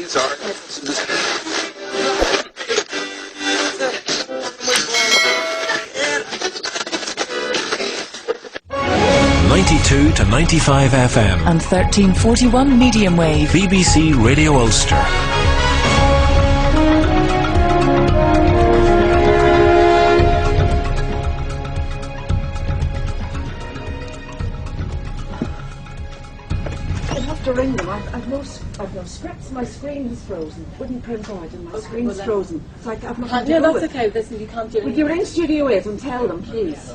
Sorry. 92 to 95 FM and 1341 medium wave. BBC Radio Ulster. I'd have to ring them. I've no scripts. My screen is frozen. Wouldn't print on it, and my screen's frozen. So I've nothing to do No, with that's okay. Listen, you can't do anything. Would you ring Studio 8 and tell them, please?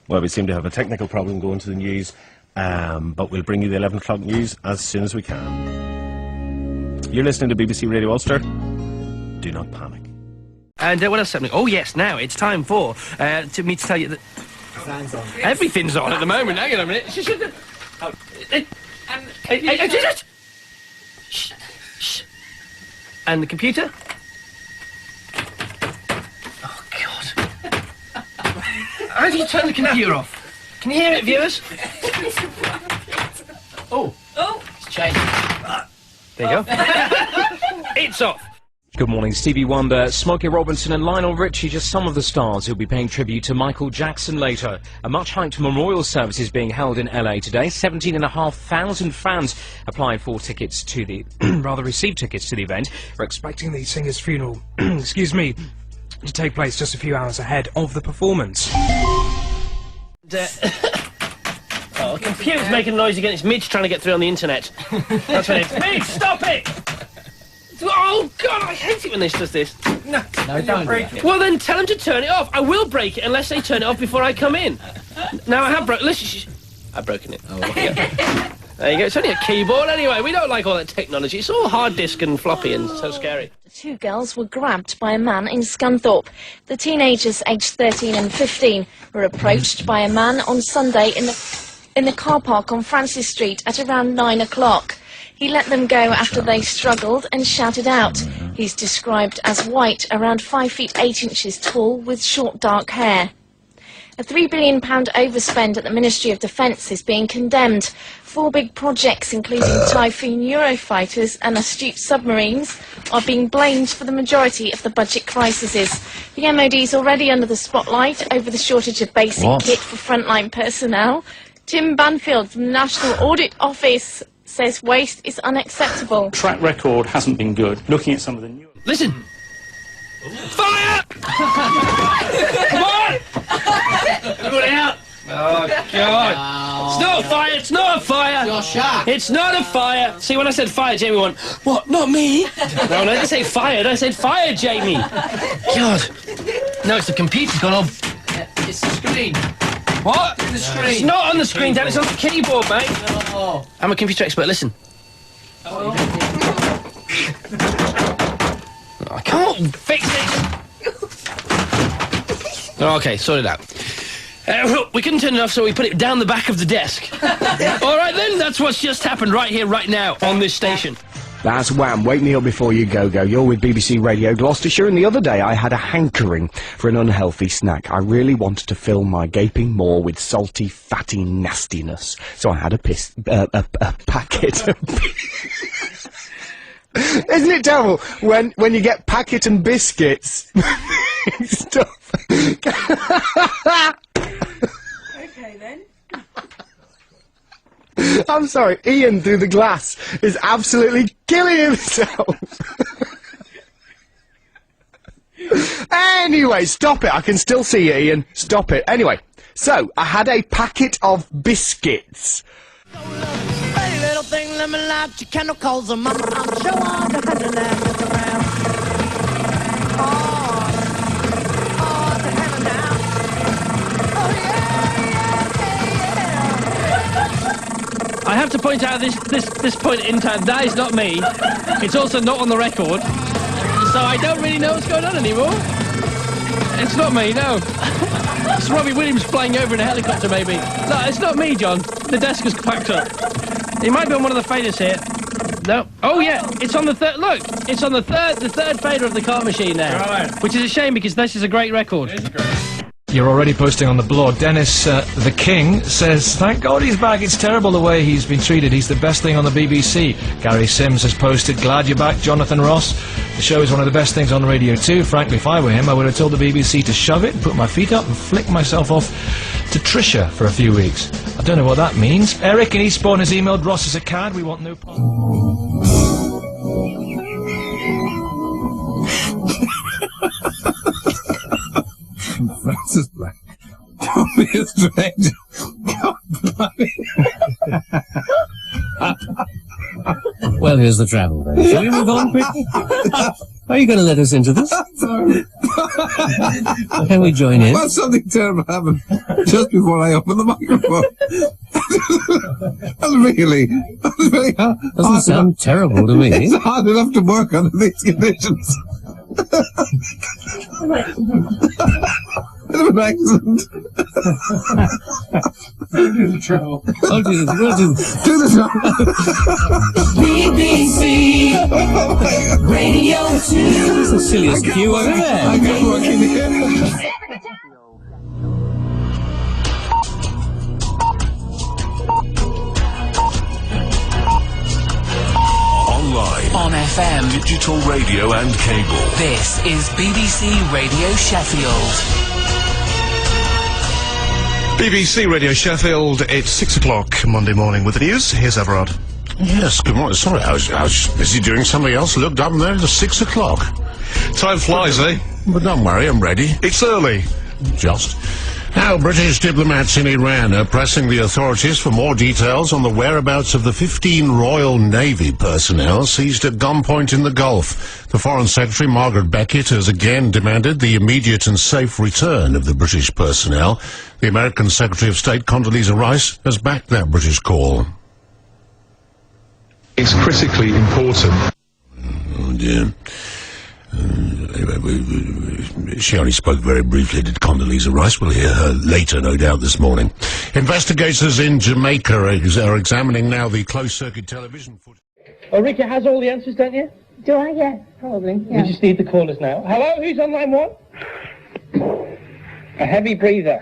Well, we seem to have a technical problem going to the news, but we'll bring you the 11 o'clock news as soon as we can. You're listening to BBC Radio Ulster. Do not panic. And what else is happening? Oh, yes, now it's time for me to tell you that... Everything's on at the moment. Hang on a minute. Shh. And the computer? Oh, God. How do you turn the computer off? Can you hear it, viewers? Oh, it's changed. There you go. It's off. Good morning, Stevie Wonder, Smokey Robinson and Lionel Richie, just some of the stars who'll be paying tribute to Michael Jackson later. A much-hyped memorial service is being held in LA today. 17,500 fans applied for tickets to the... received tickets to the event. We're expecting the singer's funeral, excuse me, to take place just a few hours ahead of the performance. Oh, the computer's making noise again. It's Midge trying to get through on the internet. That's what it is. Midge, stop it! Oh, God, I hate it when this does this. No, don't break it. Well, then tell them to turn it off. I will break it unless they turn it off before I come in. Now, I have broken... Listen, I've broken it. Oh, there you go. There you go. It's only a keyboard anyway. We don't like all that technology. It's all hard disk and floppy and so scary. The two girls were grabbed by a man in Scunthorpe. The teenagers, aged 13 and 15, were approached by a man on Sunday in the car park on Francis Street at around 9 o'clock. He let them go after they struggled and shouted out. He's described as white, around 5 feet 8 inches tall, with short dark hair. A £3 billion overspend at the Ministry of Defence is being condemned. 4 big projects, including Typhoon Eurofighters and astute submarines, are being blamed for the majority of the budget crises. The MOD is already under the spotlight over the shortage of basic kit for frontline personnel. Tim Banfield from the National Audit Office says waste is unacceptable. Track record hasn't been good. Looking at some of the new... Listen! Fire! Come on! Put it out! Oh, God! Oh. It's not a fire! It's not a fire! You're shocked. It's not a fire! See, when I said fire, Jamie went, what? Not me? No, I didn't say fired. I said fire, Jamie! God! No, it's the computer's gone off. It's the screen. What? The screen. It's not on the screen, Dan. It's on the keyboard, mate. No. I'm a computer expert. Listen. Oh. I can't fix it. Okay, sort it out. We couldn't turn it off, so we put it down the back of the desk. All right, then. That's what's just happened right here, right now, on this station. That's Wham. Wake me up before you go. You're with BBC Radio Gloucestershire, and the other day I had a hankering for an unhealthy snack. I really wanted to fill my gaping maw with salty, fatty nastiness. So I had a packet of... Isn't it terrible when you get packet and biscuits stuff? Okay, then. I'm sorry, Ian through the glass is absolutely killing himself. Anyway, stop it. I can still see you, Ian. Stop it. Anyway, so I had a packet of biscuits. Hey, little thing, let me light your candle, cause I'm show on the hundred and look around. Oh, the heaven now. Oh, yeah. I have to point out this point in time, that is not me. It's also not on the record. So I don't really know what's going on anymore. It's not me, no. It's Robbie Williams flying over in a helicopter, maybe. No, it's not me, John. The desk is packed up. It might be on one of the faders here. No. Oh, yeah. It's on the third. Look, it's on the third fader of the cart machine now. Right. Which is a shame because this is a great record. It is great. you're already posting on the blog. Dennis the King says, thank God he's back. It's terrible the way he's been treated. He's the best thing on the BBC. Gary Sims has posted, glad you're back, Jonathan Ross. The show is one of the best things on radio too. Frankly, if I were him, I would have told the BBC to shove it and put my feet up and flick myself off to Trisha for a few weeks. I don't know what that means. Eric in Eastbourne has emailed, Ross is a cad, we want no part. Francis Black. Don't be a stranger. Well, here's the travel then. Shall we move on quickly? Are you going to let us into this? Sorry. Can we join in? Well, something terrible happened just before I opened the microphone. That's really Doesn't sound terrible to me. It's hard enough to work under these conditions. Bit of an accident. Do the travel. I'll do the BBC Radio 2. That's the silliest cue I've ever had. I can work in here. Online, On FM. digital radio and cable. This is BBC Radio Sheffield. BBC Radio Sheffield, it's 6 o'clock Monday morning with the news. Here's Everard. Yes, good morning. Sorry, I was busy doing something else. Looked up and there, it's 6 o'clock. Time flies, eh? But don't worry, I'm ready. It's early. Just. Now, British diplomats in Iran are pressing the authorities for more details on the whereabouts of the 15 Royal Navy personnel seized at gunpoint in the Gulf. The Foreign Secretary, Margaret Beckett, has again demanded the immediate and safe return of the British personnel. The American Secretary of State, Condoleezza Rice, has backed that British call. It's critically important. Oh, dear. She only spoke very briefly to Condoleezza Rice. We'll hear her later, no doubt, this morning. Investigators in Jamaica are examining now the closed-circuit television footage. Oh, Ricky has all the answers, don't you? Do I? Yeah, probably. Yeah. We just need the callers now. Hello, who's on line one? A heavy breather.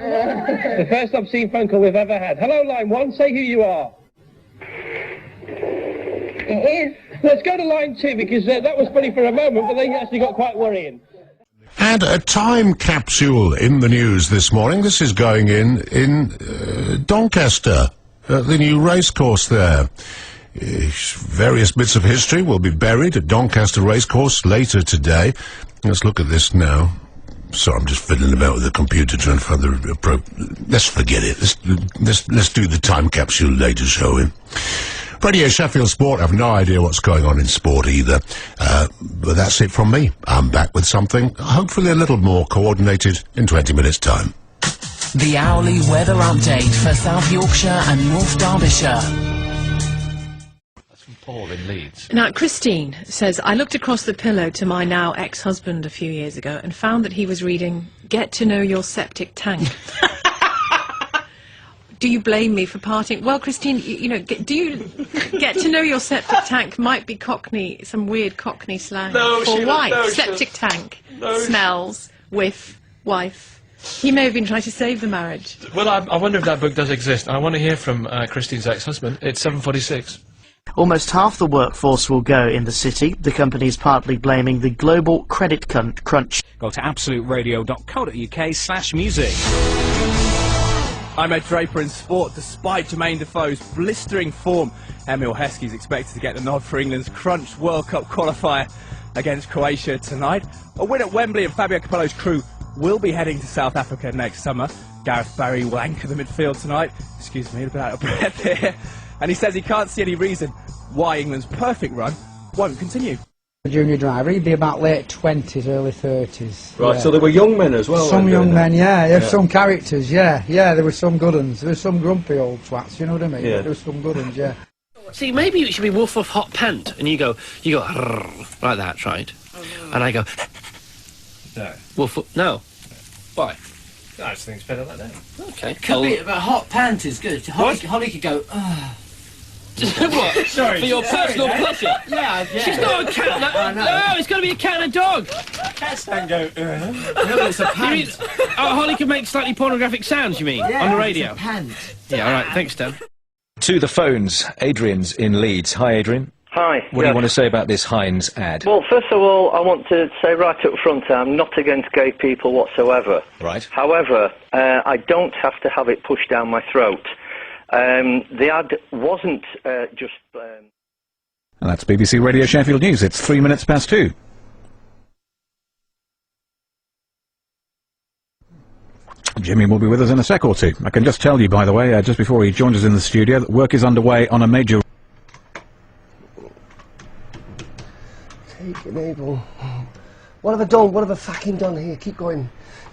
The first obscene phone call we've ever had. Hello, line one, say who you are. It is. Let's go to line two, because that was funny for a moment, but then it actually got quite worrying. And a time capsule in the news this morning. This is going in Doncaster, the new racecourse there. Various bits of history will be buried at Doncaster Racecourse later today. Let's look at this now. Sorry, I'm just fiddling about with the computer trying to find the let's forget it. Let's do the time capsule later, shall we? Radio Sheffield Sport, I have no idea what's going on in sport either. But that's it from me. I'm back with something hopefully a little more coordinated in 20 minutes' time. The hourly weather update for South Yorkshire and North Derbyshire. That's from Paul in Leeds. Now, Christine says, I looked across the pillow to my now ex-husband a few years ago and found that he was reading Get to Know Your Septic Tank. Do you blame me for parting? Well, Christine, you know, do you get to know your septic tank might be Cockney, some weird Cockney slang for wife. No, septic tank, smells, whiff, wife. He may have been trying to save the marriage. Well, I wonder if that book does exist. I want to hear from Christine's ex-husband. It's 7:46. Almost half the workforce will go in the city. The company is partly blaming the global credit crunch. Go to absoluteradio.co.uk/music. I'm Ed Draper in sport. Despite Jermaine Defoe's blistering form, Emil Heskey is expected to get the nod for England's crunch World Cup qualifier against Croatia tonight. A win at Wembley and Fabio Capello's crew will be heading to South Africa next summer. Gareth Barry will anchor the midfield tonight. Excuse me, a bit out of breath here. And he says he can't see any reason why England's perfect run won't continue. Junior driver, he'd be about late 20s, early 30s. Right, yeah. so there were young men as well. Some young men, yeah, some characters, yeah, there were some good ones. There were some grumpy old twats, you know what I mean? Yeah. There were some good ones, yeah. See, maybe it should be woof woof hot pant, and you go like that, right? Oh, no. And I go no. Woof woof. No. Why? I just think it's better like that. Okay. Could be, but hot pant is good. Holly could go, What? Sorry. For your personal pleasure? Yeah. She's not a cat. No, it's got to be a cat and a dog. Cats don't go. No, it's a pant. Holly can make slightly pornographic sounds, you mean? Yeah, on the radio? It's a pant. Yeah, all right. Thanks, Dan. To the phones, Adrian's in Leeds. Hi, Adrian. Hi. What do you want to say about this Heinz ad? Well, first of all, I want to say right up front, I'm not against gay people whatsoever. Right. However, I don't have to have it pushed down my throat. The ad wasn't just... And that's BBC Radio Sheffield News. It's 3 minutes past 2. Jimmy will be with us in a sec or two. I can just tell you, by the way, just before he joins us in the studio, that work is underway on a major... Take enable. What have I done? What have I fucking done here? Keep going.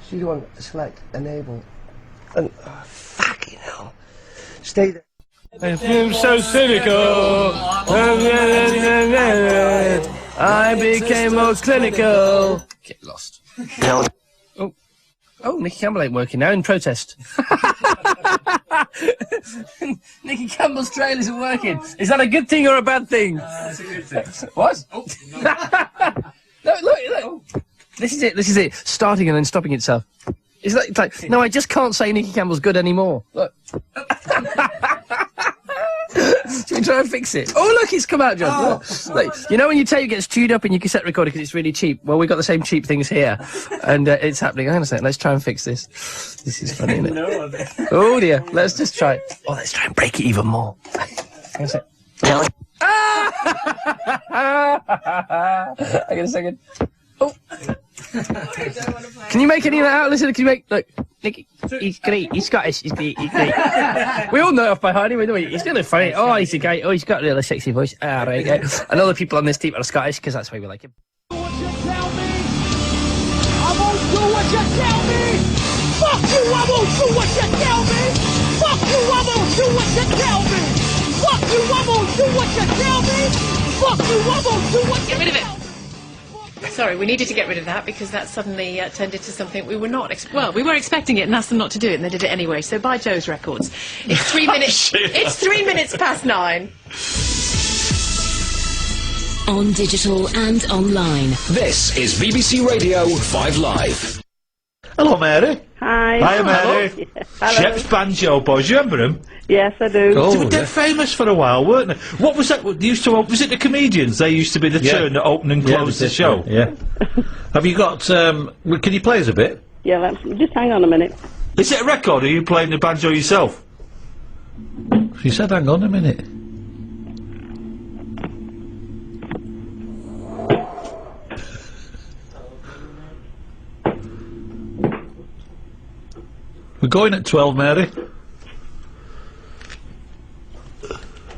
Studio one, select enable. And fucking hell. Stay there. I feel so cynical. I became more clinical. Get lost. Oh, Nicky Campbell ain't working now in protest. Nicky Campbell's trail isn't working. Is that a good thing or a bad thing? It's a good thing. What? Oh, no, look. This is it. Starting and then stopping itself. It's like, no, I just can't say Nicky Campbell's good anymore. Look. Should we try and fix it? Oh, look, it's come out, John. Look, you know when your tape gets chewed up in your cassette recorder because it's really cheap? Well, we've got the same cheap things here. And it's happening. Hang on a second. Let's try and fix this. This is funny, isn't it? Oh, dear. Let's just try it. Oh, let's try and break it even more. Hang on a second. Hang on a second. Oh. Can you make any of that out? Listen, can you make... Look, Nicky, he's great. He's Scottish. He's great. We all know it off by heart anyway, don't we? He's really funny. Oh, he's a guy. Oh, he's got a really sexy voice. Ah, right, yeah. And all the people on this team are Scottish, because that's why we like him. I won't do what you tell me. Fuck you, I won't do what you tell me. Fuck you, I won't do what you tell me. Fuck you, I won't do what you tell me. Fuck you, I won't do what you tell me. Get rid of it. Sorry, we needed to get rid of that because that suddenly turned into something we were not... we were expecting it and asked them not to do it, and they did it anyway. So by Joe's records. It's 3 minutes... It's 3 minutes past 9. On digital and online. This is BBC Radio 5 Live. Hello, Mary. Hi. Hi, Mary. Yeah. Hello. Shep's Banjo Boys, you remember them? Yes, I do. They were dead famous for a while, weren't they? What was that? Was it the comedians? They used to be the turn that opened and closed the show. Yeah. Have you got? Can you play us a bit? Yeah, just hang on a minute. Is it a record? Or are you playing the banjo yourself? She said, "Hang on a minute." We're going at 12, Mary.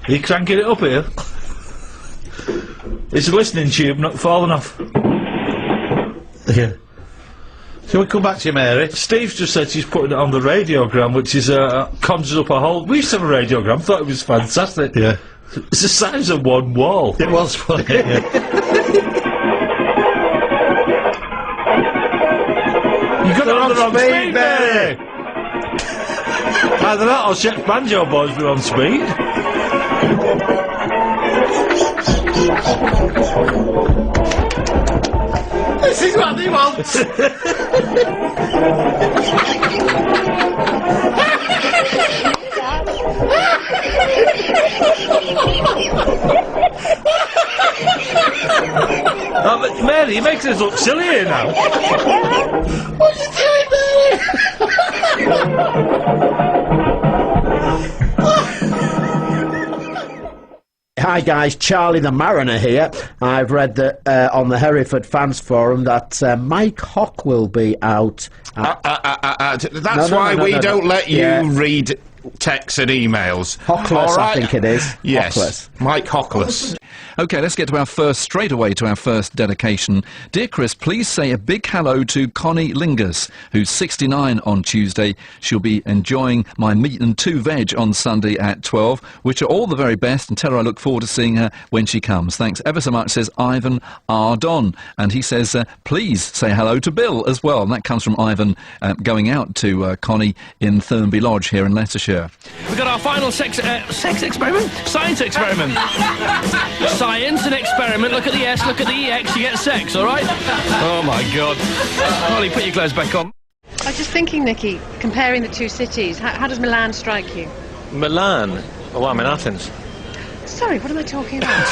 You cranking it up here? It's a listening tube not falling off. Yeah. Shall we come back to you, Mary? Steve's just said she's putting it on the radiogram, which is conjures up a whole... We used to have a radiogram, thought it was fantastic. Yeah. It's the size of one wall. It was funny, yeah. You got it on the wrong speed, Mary! Either that or Shep's Banjo Boys were on speed. This is what they want! Oh, but Mary, you're making us look silly here now. What are you doing, Mary? Hi guys, Charlie the Mariner here. I've read that on the Hereford Fans Forum that Mike Hock will be out. That's why we don't let you read texts and emails. Hockless, right. I think it is. Yes, Hockless. Mike Hockless. OK, let's get to straight away to our first dedication. Dear Chris, please say a big hello to Connie Lingus, who's 69 on Tuesday. She'll be enjoying my meat and 2 veg on Sunday at 12, which are all the very best, and tell her I look forward to seeing her when she comes. Thanks ever so much, says Ivan R. Don. And he says, please say hello to Bill as well. And that comes from Ivan going out to Connie in Thurmby Lodge here in Leicestershire. We've got our final sex experiment? Science experiment. Science and experiment. Look at the S, look at the EX, you get sex, all right? Oh, my God. Holly, put your clothes back on. I was just thinking, Nicky, comparing the two cities, how does Milan strike you? Milan? Oh, I'm in Athens. Sorry, what am I talking about?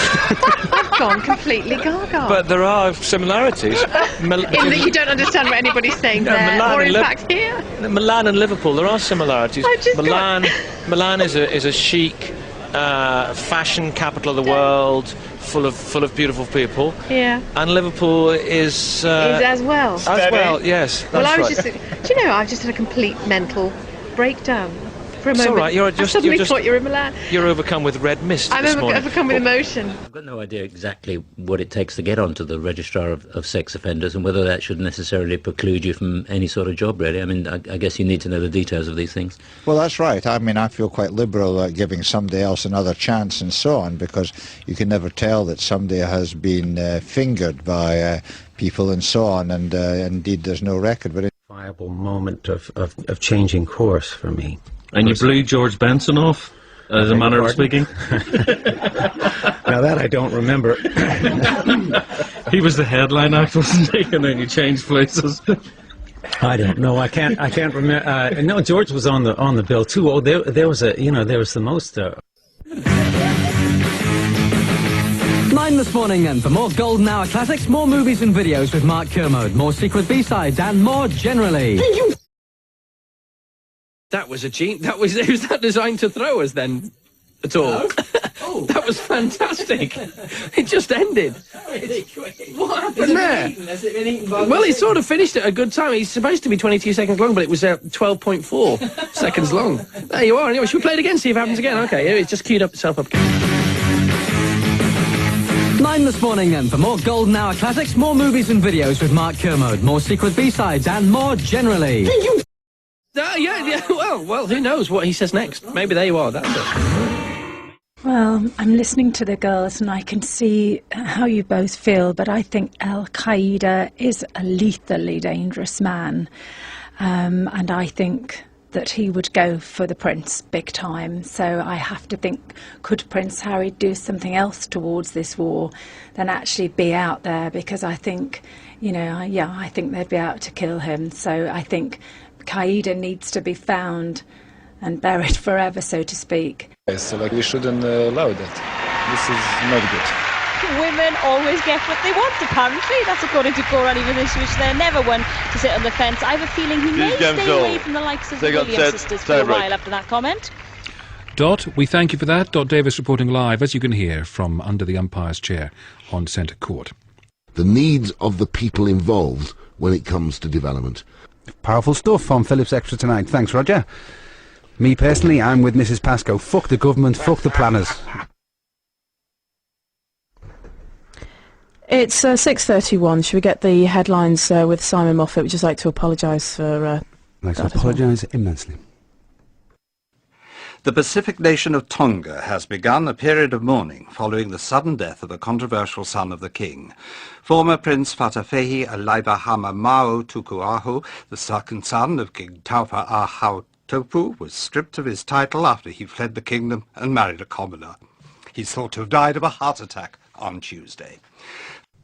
I've gone completely gaga. But there are similarities. In that you don't understand what anybody's saying there, Milan or in fact here? Milan and Liverpool, there are similarities. Milan is a chic fashion capital of the world, full of beautiful people. Yeah. And Liverpool is as well. As well, yes. Well, I was right. just, do you know, I've just had a complete mental breakdown. For a moment. All right, I suddenly thought you were in Milan. You're overcome with red mist this morning. I'm overcome with emotion. I've got no idea exactly what it takes to get onto the registrar of sex offenders and whether that should necessarily preclude you from any sort of job, really. I mean, I guess you need to know the details of these things. Well, that's right. I mean, I feel quite liberal at giving somebody else another chance and so on, because you can never tell that somebody has been fingered by people and so on, and indeed there's no record. But viable moment of changing course for me. And you blew George Benson off, as a manner of speaking? Now that I don't remember. He was the headline act, wasn't he? And then you changed places. I don't know. I can't remember. No, George was on the bill too. Oh, there was the most. 9 this morning then, for more Golden Hour classics, more movies and videos with Mark Kermode, more secret B-sides and more generally. That was was that designed to throw us then at all? No. Oh. That was fantastic. It just ended. Really quick. What happened there? Well, he sort of finished at a good time. He's supposed to be 22 seconds long, but it was 12.4 seconds long. There you are. Anyway, should we play it again, see if it happens again? Okay, here it's just queued up itself up. 9 this morning then, for more Golden Hour classics, more movies and videos with Mark Kermode, more secret B-sides and more generally. Yeah, well, who knows what he says next? Maybe there you are, that's it. Well, I'm listening to the girls and I can see how you both feel, but I think Al-Qaeda is a lethally dangerous man. And I think that he would go for the Prince big time. So I have to think, could Prince Harry do something else towards this war than actually be out there? Because I think, I think they'd be out to kill him. So I think Qaeda needs to be found and buried forever, so to speak. So, we shouldn't allow that. This is not good. Women always get what they want, apparently. That's according to Goran Ivanisevic. They're never one to sit on the fence. I have a feeling he may stay away from the likes of the Williams sisters for a while after that comment. Dot, we thank you for that. Dot Davis reporting live, as you can hear, from under the umpire's chair on Centre Court. The needs of the people involved when it comes to development. Powerful stuff on Phillips Extra tonight. Thanks, Roger. Me personally, I'm with Mrs. Pascoe. Fuck the government, fuck the planners. It's 6:31. Should we get the headlines with Simon Moffat? We'd just like to apologise for I'd like to apologise immensely. The Pacific nation of Tonga has begun a period of mourning following the sudden death of a controversial son of the king. Former Prince Fatafehi Alaibahama Mao Tukuahu, the second son of King Taupa Ahautopu, was stripped of his title after he fled the kingdom and married a commoner. He's thought to have died of a heart attack on Tuesday.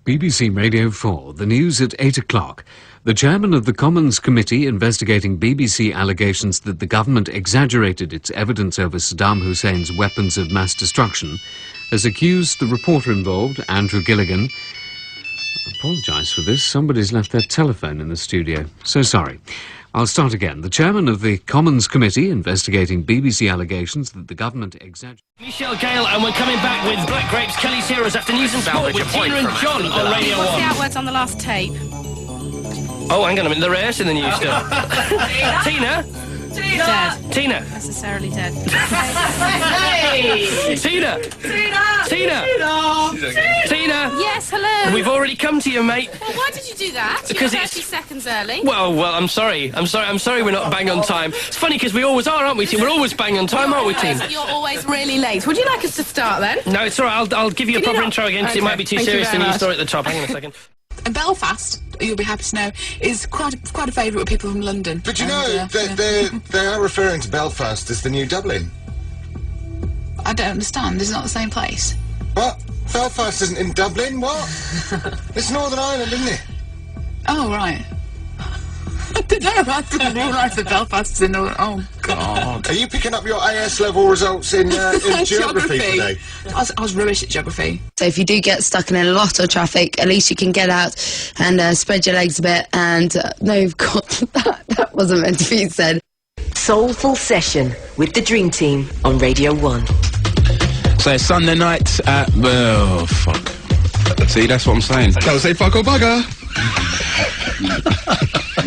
BBC Radio 4, the news at 8 o'clock. The chairman of the Commons Committee investigating BBC allegations that the government exaggerated its evidence over Saddam Hussein's weapons of mass destruction has accused the reporter involved, Andrew Gilligan. I apologise for this. Somebody's left their telephone in the studio. So sorry. I'll start again. The chairman of the Commons Committee investigating BBC allegations that the government exaggerated... Michelle Gale, and we're coming back with Black Grapes, Kelly's Heroes after News and Sport with Tina and John on Radio 1. What's the outwards on the last tape? Oh, hang on a minute, the rare's in the new stuff. Tina? Dad. Tina. Necessarily dead. Hey! Tina! Tina! Tina! Tina! Yes, hello. We've already come to you, mate. Well, why did you do that? Because You're it's 30 seconds early. Well, I'm sorry we're not bang on time. It's funny because we always are, aren't we, Tim? We're always bang on time, aren't we, Tim? You're always really late. Would you like us to start then? No, it's all right. I'll give you a proper intro again because it might be too serious in your story at the top. Hang on a second. And Belfast, you'll be happy to know, is quite a favourite with people from London. But you know, they are referring to Belfast as the new Dublin. I don't understand. Is it not the same place? What? Belfast isn't in Dublin? What? It's Northern Ireland, isn't it? Oh, right. I didn't realise that Belfast is in Northern... Oh, God. Are you picking up your AS level results in geography today? I was rubbish at geography. So if you do get stuck in a lot of traffic, at least you can get out and spread your legs a bit. And no, you've got that wasn't meant to be said. Soulful Session with the Dream Team on Radio 1. So it's Sunday night at... Oh, fuck. See, that's what I'm saying. Don't say fuck or bugger.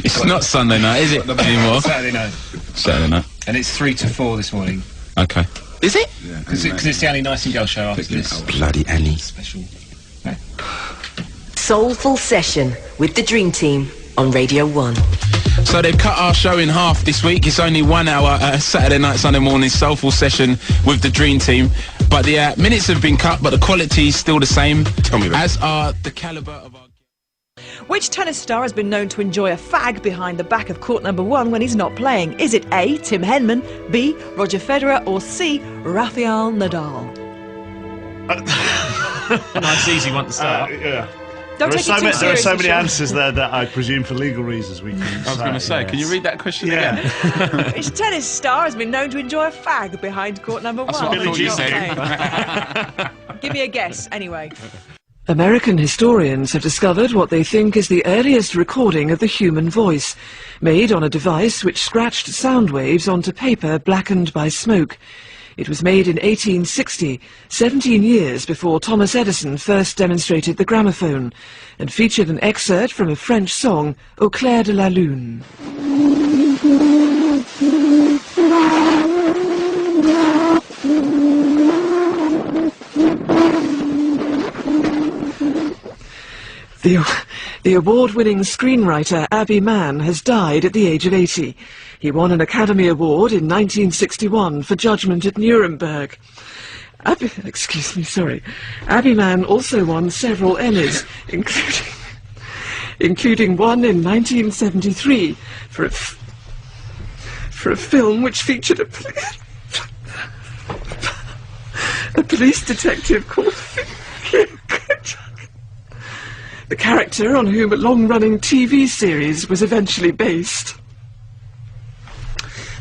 It's not Sunday night, is it, anymore? Saturday night. Saturday night. And it's 3 to 4 this morning. Okay. Is it? Yeah. Because it's the Annie Nightingale show after this. Bloody Annie. Special. Soulful Session with the Dream Team on Radio 1. So they've cut our show in half this week. It's only 1 hour, Saturday night, Sunday morning, Soulful Session with the Dream Team. But the minutes have been cut, but the quality is still the same. Tell me that. As are the calibre of our... Which tennis star has been known to enjoy a fag behind the back of court number 1 when he's not playing? Is it A, Tim Henman, B, Roger Federer, or C, Rafael Nadal? A nice easy one to start. Don't take it too There are seriously, so many Sean. answers there that I presume for legal reasons we can... I was going to say, can you read that question again? Which tennis star has been known to enjoy a fag behind court number 1? That's what I thought you said. Give me a guess, anyway. American historians have discovered what they think is the earliest recording of the human voice, made on a device which scratched sound waves onto paper blackened by smoke. It was made in 1860, 17 years before Thomas Edison first demonstrated the gramophone, and featured an excerpt from a French song, Au clair de la lune. The award-winning screenwriter Abby Mann has died at the age of 80. He won an Academy Award in 1961 for Judgment at Nuremberg. Abby Mann also won several Emmys, including one in 1973 for a film which featured a police detective called... the character on whom a long-running TV series was eventually based.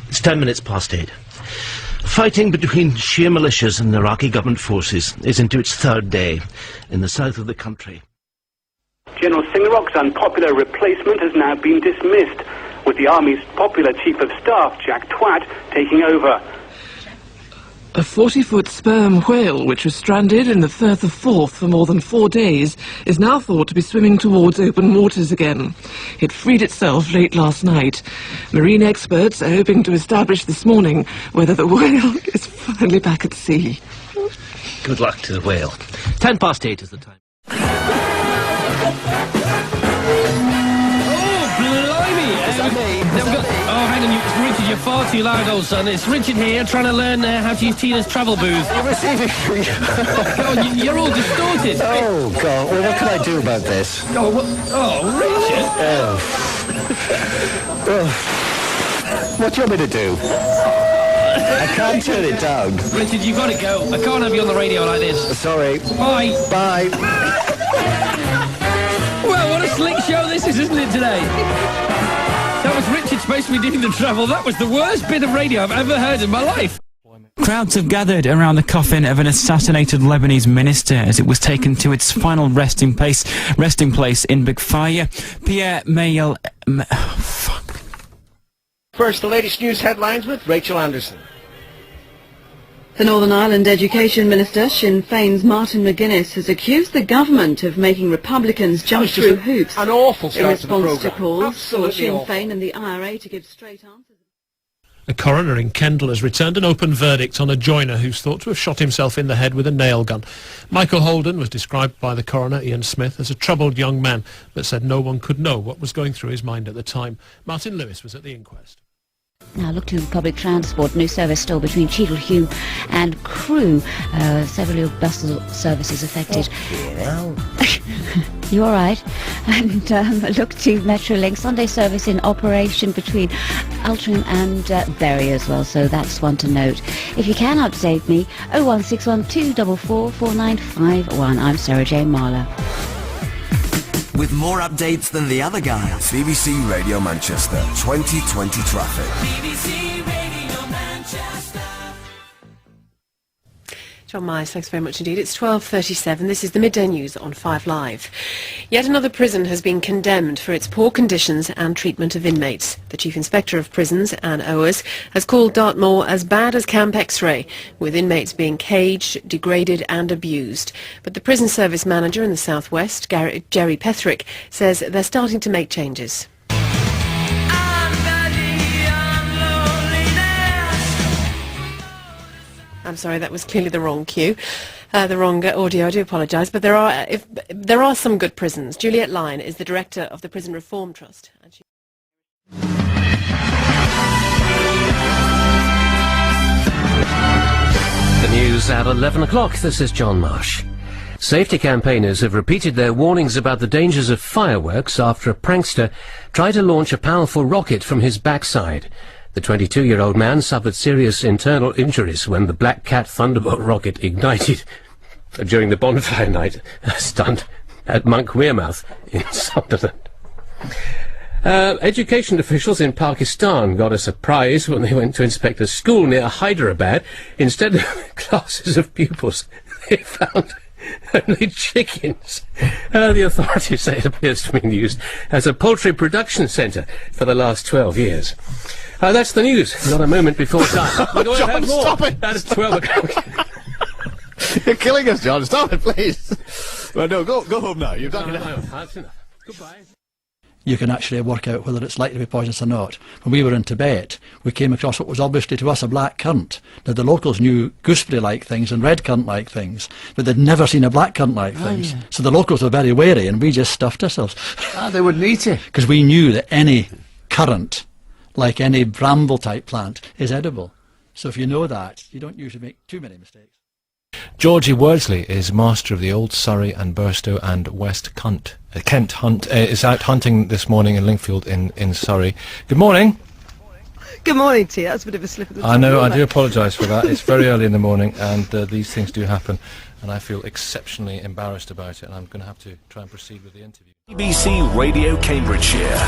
It's 10 minutes past 8. Fighting between Shia militias and Iraqi government forces is into its 3rd day in the south of the country. General Singarok's unpopular replacement has now been dismissed, with the Army's popular Chief of Staff, Jack Twat, taking over. A 40-foot sperm whale, which was stranded in the Firth of Forth for more than 4 days, is now thought to be swimming towards open waters again. It freed itself late last night. Marine experts are hoping to establish this morning whether the whale is finally back at sea. Good luck to the whale. 10 past 8 is the time. Oh, hang on, Richard, you're far too loud, old son. It's Richard here, trying to learn how to use Tina's travel booth. You're receiving... God, you're all distorted. Oh, God. Well, what can I do about this? Richard? What do you want me to do? I can't turn it down. Richard, you've got to go. I can't have you on the radio like this. Sorry. Bye. Bye. Well, what a slick show this is, isn't it, today? That was Richard supposed to be doing the travel. That was the worst bit of radio I've ever heard in my life. Crowds have gathered around the coffin of an assassinated Lebanese minister as it was taken to its final resting place in Bigfaya. Pierre Mayel... First, the latest news headlines with Rachel Anderson. The Northern Ireland Education Minister, Sinn Féin's Martin McGuinness, has accused the government of making Republicans jump through hoops an awful in start response to the to calls for Absolutely Sinn awful. Féin and the IRA to give straight answers. A coroner in Kendal has returned an open verdict on a joiner who's thought to have shot himself in the head with a nail gun. Michael Holden was described by the coroner, Ian Smith, as a troubled young man, but said no one could know what was going through his mind at the time. Martin Lewis was at the inquest. Now look to public transport. New service still between Cheadle and Crewe. Several bus services affected. You all right? And look to Metrolink. Sunday service in operation between Altrincham and Bury as well. So that's one to note. If you can update me, 01612 244 4951. I'm Sarah Jane Marler. With more updates than the other guys. BBC Radio Manchester 2020 traffic. BBC Radio Manchester. John Myers, thanks very much indeed. It's 12:37. This is the Midday News on 5 Live. Yet another prison has been condemned for its poor conditions and treatment of inmates. The Chief Inspector of Prisons, Anne Owers, has called Dartmoor as bad as Camp X-Ray, with inmates being caged, degraded and abused. But the prison service manager in the southwest, Jerry Petherick, says they're starting to make changes. I'm sorry, that was clearly the wrong cue, the wrong audio. I do apologise, but there are some good prisons. Juliet Lyon is the director of the Prison Reform Trust. And The news at 11 o'clock. This is John Marsh. Safety campaigners have repeated their warnings about the dangers of fireworks after a prankster tried to launch a powerful rocket from his backside. The 22-year-old man suffered serious internal injuries when the Black Cat Thunderbolt rocket ignited during the bonfire night stunt at Monk Wearmouth in Sunderland. Education officials in Pakistan got a surprise when they went to inspect a school near Hyderabad. Instead of classes of pupils, they found only chickens. The authorities say it appears to have been used as a poultry production centre for the last 12 years. That's the news. Not a moment before time. We're going to have more. Stop it! That's 12 o'clock. You're killing us, John. Stop it, please. Well, no, go home now. You've done enough. That's enough. Goodbye. You can actually work out whether it's likely to be poisonous or not. When we were in Tibet, we came across what was obviously to us a black currant. Now, the locals knew gooseberry-like things and red currant-like things, but they'd never seen a black currant-like things. Yeah. So the locals were very wary, and we just stuffed ourselves. They wouldn't eat it. Because we knew that any currant, like any bramble-type plant, is edible. So if you know that, you don't usually make too many mistakes. Georgie Wordsley is master of the Old Surrey and Burstow and West Kent hunt. Is out hunting this morning in Lingfield in Surrey. Good morning. Good morning to you. That's a bit of a slip of the tongue. I know, I do apologise for that. It's very early in the morning and these things do happen and I feel exceptionally embarrassed about it and I'm going to have to try and proceed with the interview. BBC Radio Cambridgeshire.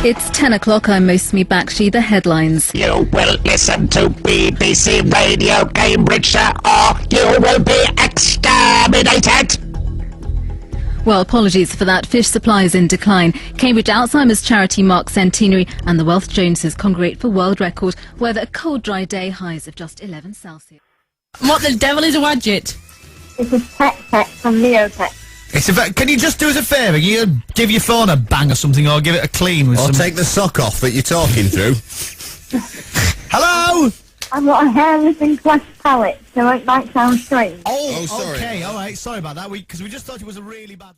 It's 10 o'clock. I'm Mosmi Bakshi. The headlines. You will listen to BBC Radio Cambridgeshire or you will be exterminated. Well, apologies for that. Fish supply is in decline. Cambridge Alzheimer's charity marks centenary and the Wealth Joneses congregate for world record weather. A cold, dry day, highs of just 11 Celsius. What the devil is a wadget? This is Pet from Neopet. Can you just do us a favour? You give your phone a bang or something, or give it a clean with Or take the sock off that you're talking through. Hello? I've got a hair-ripping glass palette, so it might sound strange. Oh, sorry. Okay, all right. Sorry about that. Because we just thought it was a really bad.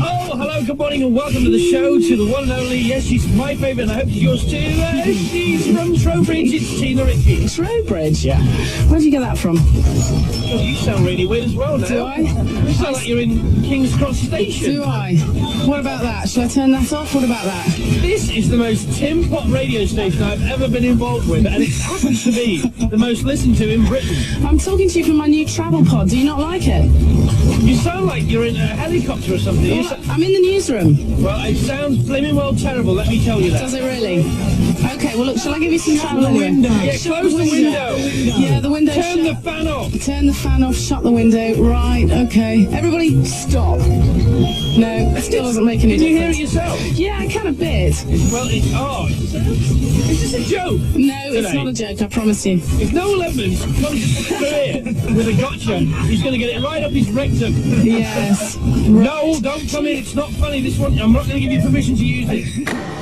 Oh, hello, good morning and welcome to the show, to the one and only, yes, she's my favourite and I hope it's yours too. She's from Trowbridge, it's Tina Rickey. Trowbridge? Yeah. Where did you get that from? Well, you sound really weird as well now. Do I? You sound like you're in King's Cross Station. Do I? What about that? Shall I turn that off? What about that? This is the most Tim Pot radio station I've ever been involved with and it happens to be the most listened to in Britain. I'm talking to you from my new travel pod. Do you not like it? You sound like you're in a helicopter or something. Well, I'm in the newsroom. Well, it sounds blimmin' well terrible, let me tell you that. Does it really? Okay, well look, shall I give you some travel anyway? Yeah, close the window. Yeah, the window. Turn the fan off. Turn the fan off, shut the window. Right, okay. Everybody stop. No, it still doesn't make any difference. Did you hear it yourself? Yeah, I can a bit. Well, it's odd. Is this a joke? No, it's not a joke, I promise you. If Noel Edmonds comes through here with a gotcha, he's going to get it right up his rectum. Yes. No, don't come in. It's not funny. This one, I'm not going to give you permission to use it.